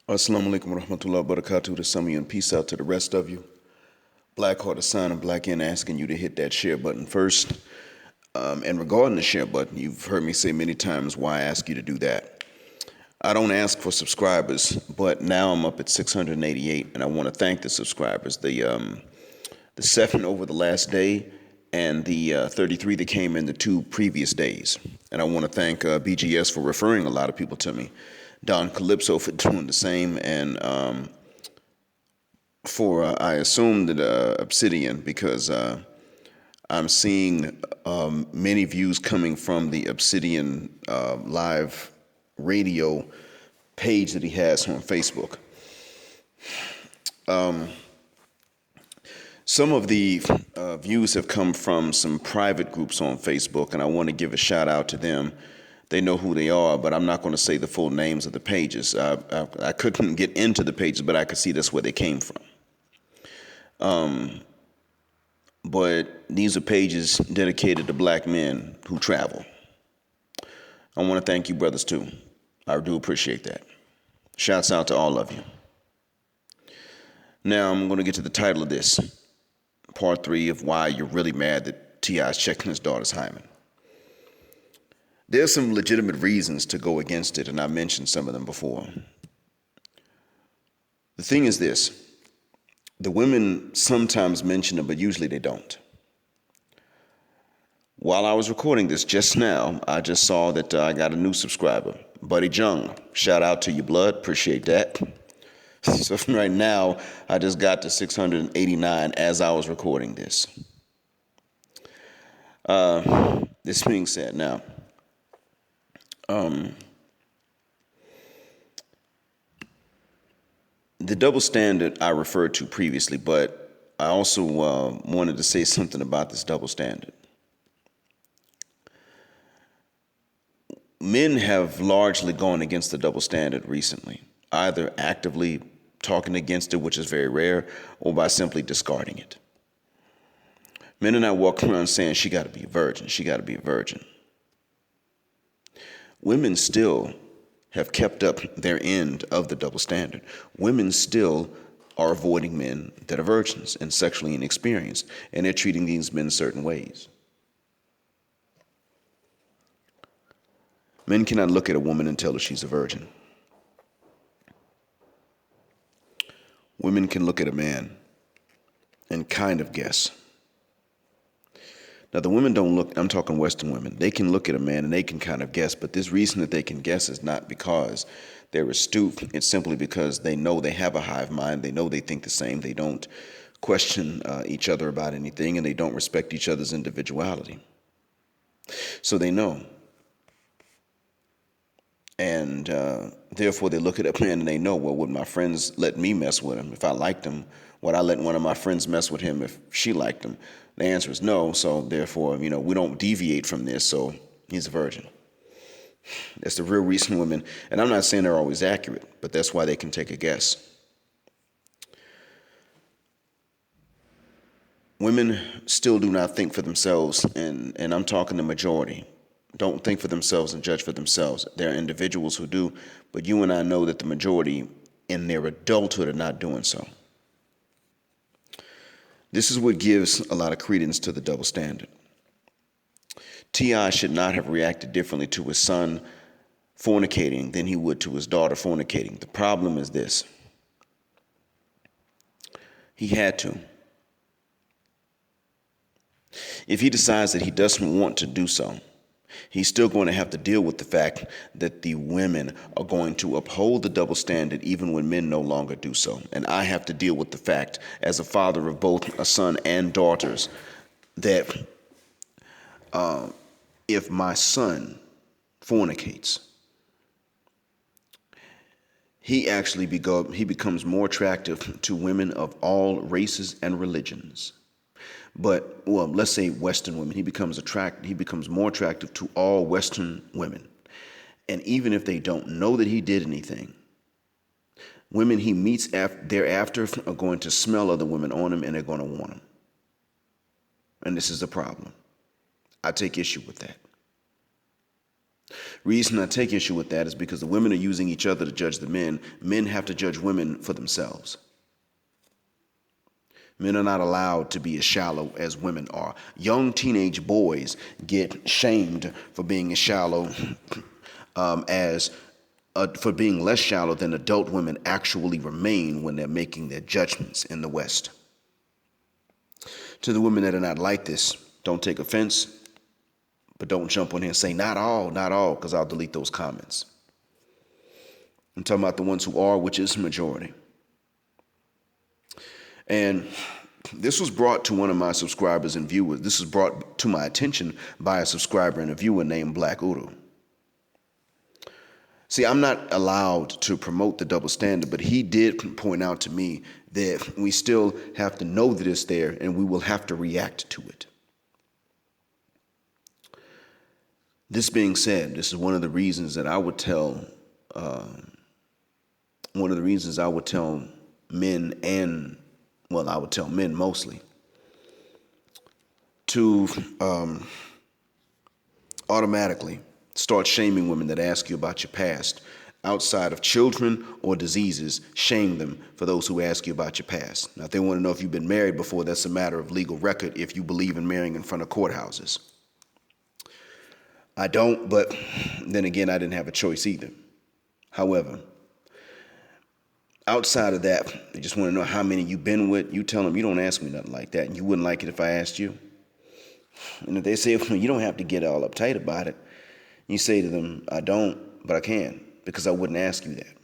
Assalamu alaikum wa rahmatullahi wa barakatuh to some of you and peace out to the rest of you. Black Heart of Sign and Black N asking you to hit that share button first. And regarding the share button, you've heard me say many times why I ask you to do that. I don't ask for subscribers, but now I'm up at 688, and I want to thank the subscribers. The 7 over the last day and the 33 that came in the 2 previous days. And I want to thank BGS for referring a lot of people to me. Don Calypso for doing the same, and for I assume that Obsidian, because I'm seeing many views coming from the Obsidian live radio page that he has on Facebook. Some of the views have come from some private groups on Facebook, and I want to give a shout out to them. They know who they are, but I'm not going to say the full names of the pages. I couldn't get into the pages, but I could see that's where they came from. But these are pages dedicated to black men who travel. I want to thank you, brothers, too. I do appreciate that. Shouts out to all of you. Now I'm going to get to the title of this, part 3 of why you're really mad that T.I. is checking his daughter's hymen. There's some legitimate reasons to go against it, and I mentioned some of them before. The thing is this. The women sometimes mention it, but usually they don't. While I was recording this just now, I just saw that I got a new subscriber, Buddy Jung. Shout out to you, blood. Appreciate that. So right now, I just got to 689 as I was recording this. This being said, now, the double standard I referred to previously, but I also wanted to say something about this double standard. Men have largely gone against the double standard recently, either actively talking against it, which is very rare, or by simply discarding it. Men are not walking around saying, she got to be a virgin, she got to be a virgin. Women still have kept up their end of the double standard. Women still are avoiding men that are virgins and sexually inexperienced, and they're treating these men certain ways. Men cannot look at a woman and tell her she's a virgin. Women can look at a man and kind of guess. Now, the women don't look, I'm talking Western women, they can look at a man and they can kind of guess, but this reason that they can guess is not because they're astute. It's simply because they know they have a hive mind. They know they think the same. They don't question each other about anything, and they don't respect each other's individuality. So they know. And therefore, they look at a man and they know, well, would my friends let me mess with him if I liked him? Would I let one of my friends mess with him if she liked him? The answer is no, so therefore, we don't deviate from this, so he's a virgin. That's the real reason women, and I'm not saying they're always accurate, but that's why they can take a guess. Women still do not think for themselves, and I'm talking the majority. Don't think for themselves and judge for themselves. There are individuals who do, but you and I know that the majority in their adulthood are not doing so. This is what gives a lot of credence to the double standard. T.I. should not have reacted differently to his son fornicating than he would to his daughter fornicating. The problem is this. He had to. If he decides that he doesn't want to do so, he's still going to have to deal with the fact that the women are going to uphold the double standard even when men no longer do so. And I have to deal with the fact, as a father of both a son and daughters, that if my son fornicates, he becomes more attractive to women of all races and religions. But, well, let's say Western women, he becomes more attractive to all Western women. And even if they don't know that he did anything, women he meets thereafter are going to smell other women on him and they're going to want him. And this is the problem. I take issue with that. Reason I take issue with that is because the women are using each other to judge the men. Men have to judge women for themselves. Men are not allowed to be as shallow as women are. Young teenage boys get shamed for being as shallow for being less shallow than adult women actually remain when they're making their judgments in the West. To the women that are not like this, don't take offense, but don't jump on here and say, not all, because I'll delete those comments. I'm talking about the ones who are, which is the majority. And this was brought to one of my subscribers and viewers. This was brought to my attention by a subscriber and a viewer named Black Uru. See, I'm not allowed to promote the double standard, but he did point out to me that we still have to know that it's there and we will have to react to it. This being said, this is one of the reasons that I would tell men and, well, I would tell men mostly, to automatically start shaming women that ask you about your past. Outside of children or diseases, shame them for those who ask you about your past. Now, if they want to know if you've been married before, that's a matter of legal record if you believe in marrying in front of courthouses. I don't, but then again, I didn't have a choice either. However, outside of that, they just want to know how many you've been with. You tell them you don't ask me nothing like that, and you wouldn't like it if I asked you. And if they say, well, you don't have to get all uptight about it, you say to them, I don't, but I can, because I wouldn't ask you that.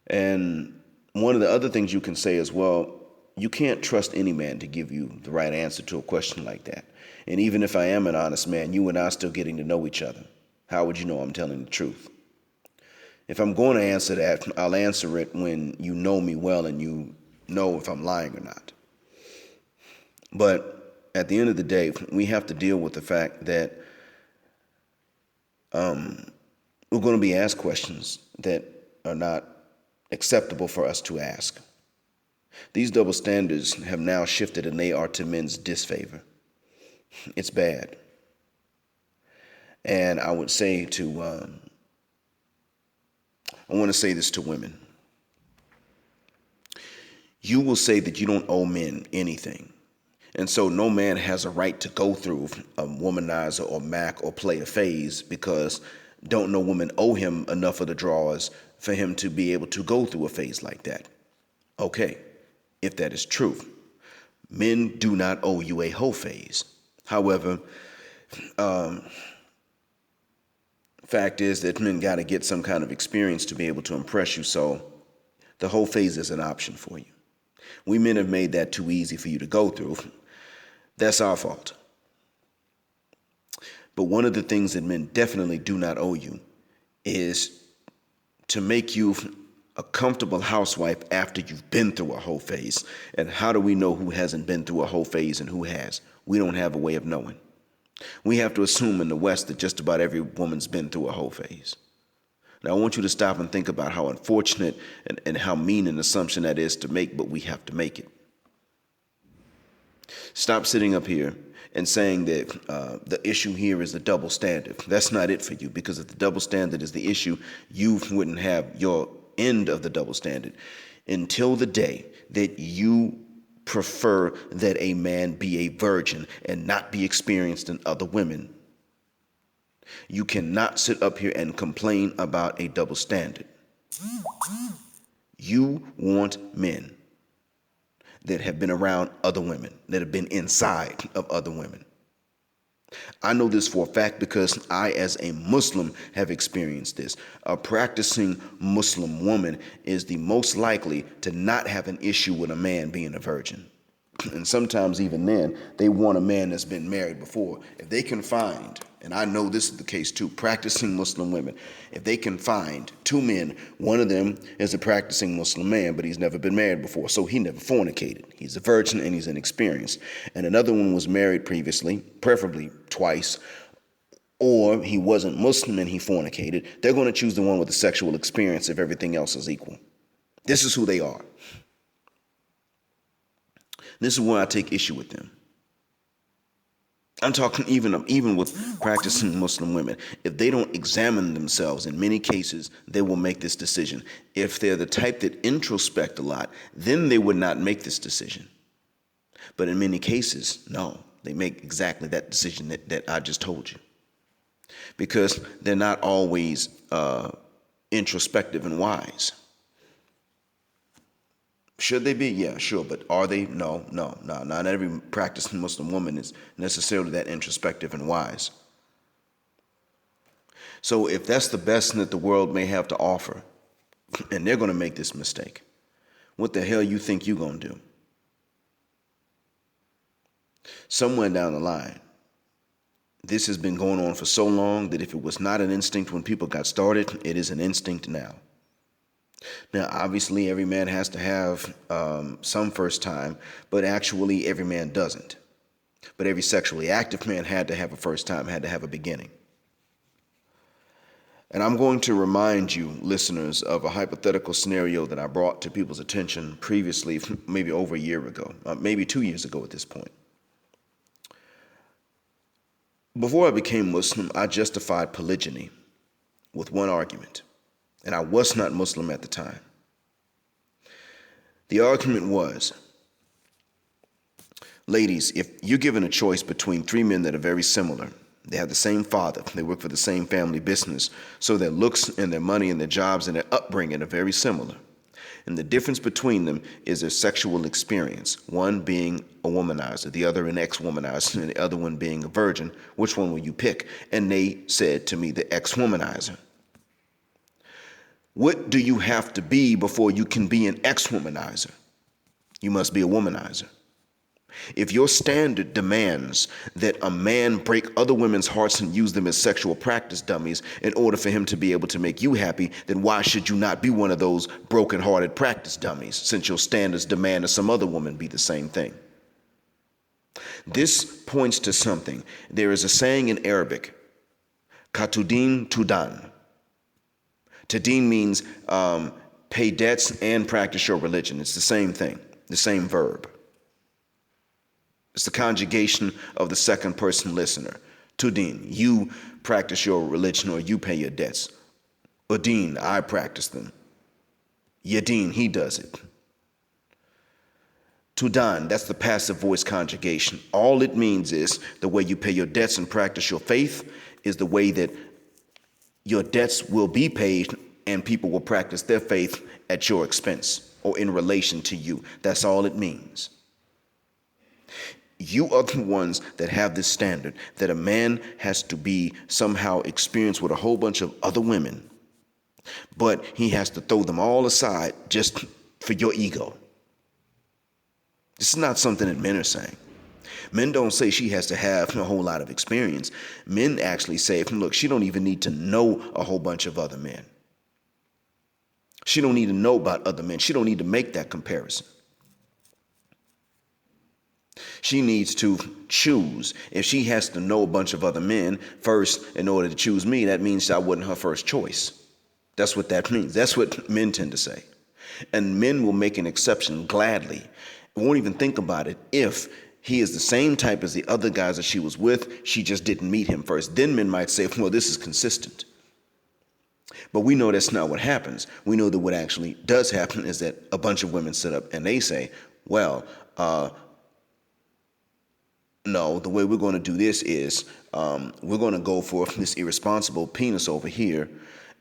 And one of the other things you can say is, well, you can't trust any man to give you the right answer to a question like that. And even if I am an honest man, you and I are still getting to know each other. How would you know I'm telling the truth? If I'm going to answer that, I'll answer it when you know me well and you know if I'm lying or not. But at the end of the day, we have to deal with the fact that we're going to be asked questions that are not acceptable for us to ask. These double standards have now shifted and they are to men's disfavor. It's bad. And I would say I want to say this to women. You will say that you don't owe men anything. And so no man has a right to go through a womanizer or Mac or play a phase because don't no woman owe him enough of the drawers for him to be able to go through a phase like that. Okay, if that is true. Men do not owe you a whole phase. However, fact is that men got to get some kind of experience to be able to impress you, so the whole phase is an option for you. We men have made that too easy for you to go through. That's our fault. But one of the things that men definitely do not owe you is to make you a comfortable housewife after you've been through a whole phase. And how do we know who hasn't been through a whole phase and who has? We don't have a way of knowing. We have to assume in the West that just about every woman's been through a whole phase. Now, I want you to stop and think about how unfortunate and how mean an assumption that is to make, but we have to make it. Stop sitting up here and saying that the issue here is the double standard. That's not it for you, because if the double standard is the issue, you wouldn't have your end of the double standard until the day that you prefer that a man be a virgin and not be experienced in other women. You cannot sit up here and complain about a double standard. You want men that have been around other women, that have been inside of other women. I know this for a fact because I, as a Muslim, have experienced this. A practicing Muslim woman is the most likely to not have an issue with a man being a virgin. And sometimes even then, they want a man that's been married before. If they can find, and I know this is the case too, practicing Muslim women, if they can find two men, one of them is a practicing Muslim man, but he's never been married before, so he never fornicated. He's a virgin and he's inexperienced. And another one was married previously, preferably twice, or he wasn't Muslim and he fornicated. They're going to choose the one with the sexual experience if everything else is equal. This is who they are. This is where I take issue with them. I'm talking even with practicing Muslim women. If they don't examine themselves, in many cases, they will make this decision. If they're the type that introspect a lot, then they would not make this decision. But in many cases, no, they make exactly that decision that I just told you. Because they're not always introspective and wise. Should they be? Yeah, sure. But are they? No. Not every practicing Muslim woman is necessarily that introspective and wise. So if that's the best that the world may have to offer, and they're going to make this mistake, what the hell you think you're going to do? Somewhere down the line, this has been going on for so long that if it was not an instinct when people got started, it is an instinct now. Now, obviously, every man has to have some first time, but actually every man doesn't. But every sexually active man had to have a first time, had to have a beginning. And I'm going to remind you, listeners, of a hypothetical scenario that I brought to people's attention previously, maybe over a year ago, maybe 2 years ago at this point. Before I became Muslim, I justified polygyny with one argument. And I was not Muslim at the time. The argument was, ladies, if you're given a choice between three men that are very similar, they have the same father, they work for the same family business, so their looks and their money and their jobs and their upbringing are very similar. And the difference between them is their sexual experience, one being a womanizer, the other an ex-womanizer, and the other one being a virgin. Which one will you pick? And they said to me, the ex-womanizer. What do you have to be before you can be an ex-womanizer? You must be a womanizer. If your standard demands that a man break other women's hearts and use them as sexual practice dummies in order for him to be able to make you happy, then why should you not be one of those broken-hearted practice dummies, since your standards demand that some other woman be the same thing? This points to something. There is a saying in Arabic, katudin tudan. Tadeen means pay debts and practice your religion. It's the same thing, the same verb. It's the conjugation of the second person listener. Tudeen, you practice your religion or you pay your debts. Udeen, I practice them. Yadeen, he does it. Tudan, that's the passive voice conjugation. All it means is the way you pay your debts and practice your faith is the way that your debts will be paid and people will practice their faith at your expense or in relation to you. That's all it means. You are the ones that have this standard that a man has to be somehow experienced with a whole bunch of other women, but he has to throw them all aside just for your ego. This is not something that men are saying. Men don't say she has to have a whole lot of experience. Men actually say, look, she don't even need to know a whole bunch of other men. She don't need to know about other men. She don't need to make that comparison. She needs to choose. If she has to know a bunch of other men first in order to choose me, that means I wasn't her first choice. That's what that means. That's what men tend to say. And men will make an exception gladly. Won't even think about it if he is the same type as the other guys that she was with. She just didn't meet him first. Then men might say, well, this is consistent. But we know that's not what happens. We know that what actually does happen is that a bunch of women sit up and they say, well, no, the way we're going to do this is we're going to go for this irresponsible penis over here.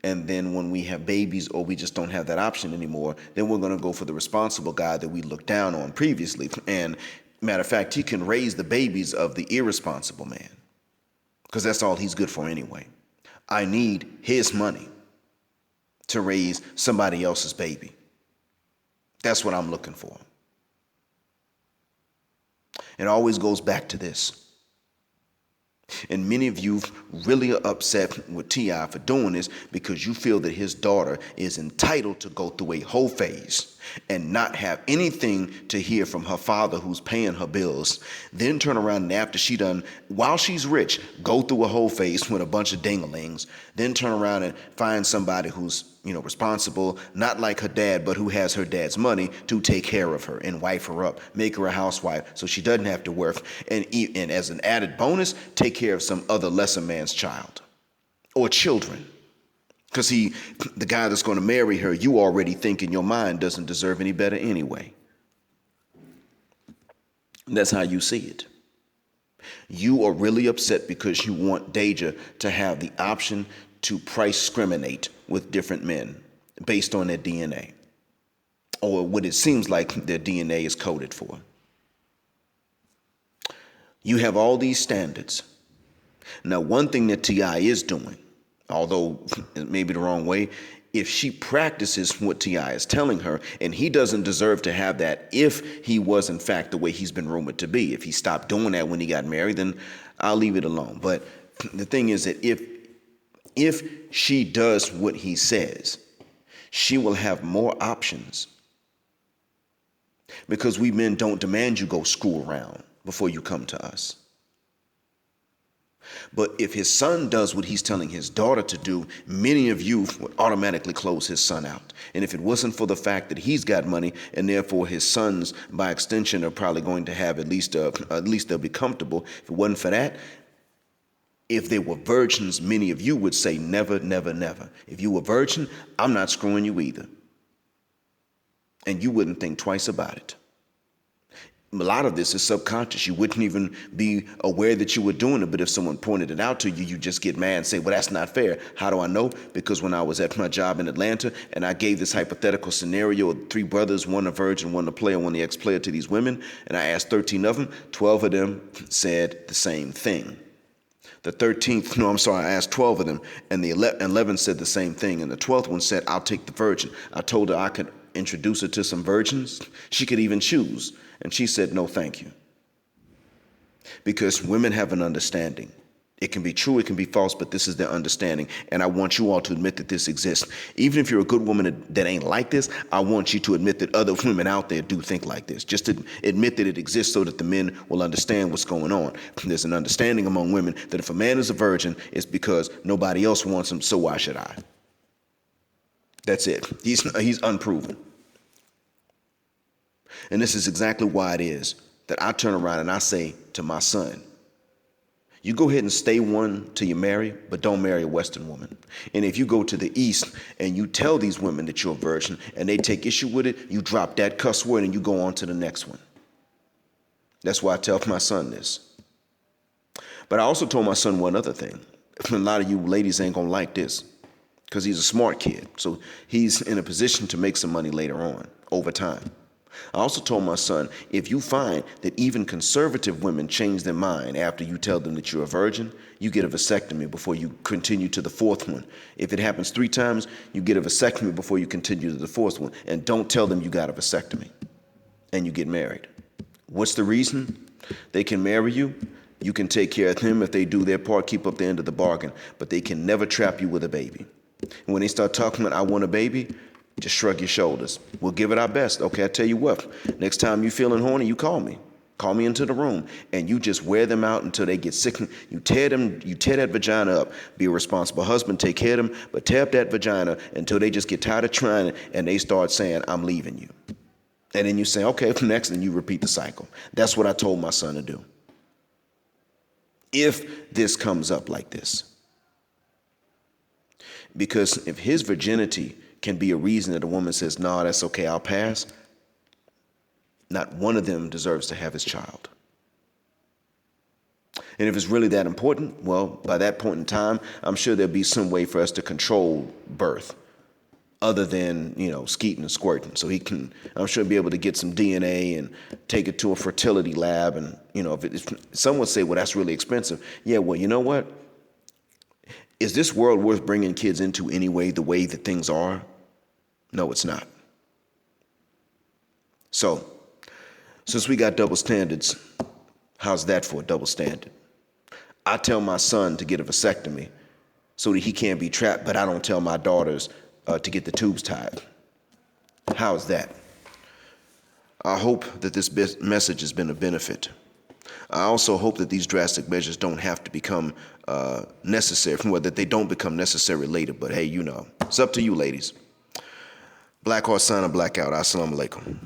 And then when we have babies or we just don't have that option anymore, then we're going to go for the responsible guy that we looked down on previously. And matter of fact, he can raise the babies of the irresponsible man because that's all he's good for anyway. I need his money to raise somebody else's baby. That's what I'm looking for. It always goes back to this. And many of you really are upset with T.I. for doing this because you feel that his daughter is entitled to go through a whole phase and not have anything to hear from her father who's paying her bills, then turn around and after she done, while she's rich, go through a whole phase with a bunch of dinglings, then turn around and find somebody who's, responsible, not like her dad, but who has her dad's money to take care of her and wife her up, make her a housewife so she doesn't have to work, and as an added bonus, take care of some other lesser man's child or children. Because the guy that's going to marry her, you already think in your mind doesn't deserve any better anyway. And that's how you see it. You are really upset because you want Deja to have the option to price discriminate with different men based on their DNA, or what it seems like their DNA is coded for. You have all these standards. Now, one thing that T.I. is doing, although it may be the wrong way, if she practices what T.I. is telling her, and he doesn't deserve to have that if he was in fact the way he's been rumored to be. If he stopped doing that when he got married, then I'll leave it alone. But the thing is that if she does what he says, she will have more options, because we men don't demand you go screw around before you come to us. But if his son does what he's telling his daughter to do, many of you would automatically close his son out. And if it wasn't for the fact that he's got money, and therefore his sons, by extension, are probably going to have at least they'll be comfortable. If it wasn't for that, if they were virgins, many of you would say never, never, never. If you were virgin, I'm not screwing you either. And you wouldn't think twice about it. A lot of this is subconscious. You wouldn't even be aware that you were doing it, but if someone pointed it out to you, you just get mad and say, well, that's not fair. How do I know? Because when I was at my job in Atlanta and I gave this hypothetical scenario of 3 brothers, one a virgin, one a player, one the ex-player, to these women, and I asked 13 of them, 12 of them said the same thing. I asked 12 of them, and the 11 said the same thing, and the 12th one said, I'll take the virgin. I told her I could introduce her to some virgins. She could even choose. And she said, no, thank you. Because women have an understanding. It can be true, it can be false, but this is their understanding. And I want you all to admit that this exists. Even if you're a good woman that ain't like this, I want you to admit that other women out there do think like this. Just to admit that it exists so that the men will understand what's going on. There's an understanding among women that if a man is a virgin, it's because nobody else wants him, so why should I? That's it. He's unproven. And this is exactly why it is that I turn around and I say to my son, you go ahead and stay one till you marry, but don't marry a Western woman. And if you go to the East and you tell these women that you're a virgin and they take issue with it, you drop that cuss word and you go on to the next one. That's why I tell my son this. But I also told my son one other thing. A lot of you ladies ain't gonna like this because he's a smart kid. So he's in a position to make some money later on, over time. I also told my son, if you find that even conservative women change their mind after you tell them that you're a virgin, you get a vasectomy before you continue to the 4th one. If it happens 3 times, you get a vasectomy before you continue to the 4th one. And don't tell them you got a vasectomy and you get married. What's the reason? They can marry you. You can take care of them if they do their part, keep up the end of the bargain. But they can never trap you with a baby. And when they start talking about, I want a baby, just shrug your shoulders. We'll give it our best. Okay, I tell you what, next time you feeling horny, you call me. Call me into the room, and you just wear them out until they get sick. You tear that vagina up. Be a responsible husband, take care of them, but tear up that vagina until they just get tired of trying and they start saying, I'm leaving you. And then you say, okay, next, and you repeat the cycle. That's what I told my son to do. If this comes up like this. Because if his virginity can be a reason that a woman says, no, that's okay, I'll pass, not one of them deserves to have his child. And if it's really that important, well, by that point in time, I'm sure there'll be some way for us to control birth other than, skeeting and squirting. So I'm sure, be able to get some DNA and take it to a fertility lab. And, if some would say, well, that's really expensive. Yeah, well, you know what? Is this world worth bringing kids into anyway, the way that things are? No, it's not. So, since we got double standards, how's that for a double standard? I tell my son to get a vasectomy so that he can't be trapped, but I don't tell my daughters to get the tubes tied. How's that? I hope that this message has been a benefit. I also hope that these drastic measures don't have to become necessary, that they don't become necessary later. But hey, it's up to you, ladies. Black horse sign, blackout. Assalamu alaikum.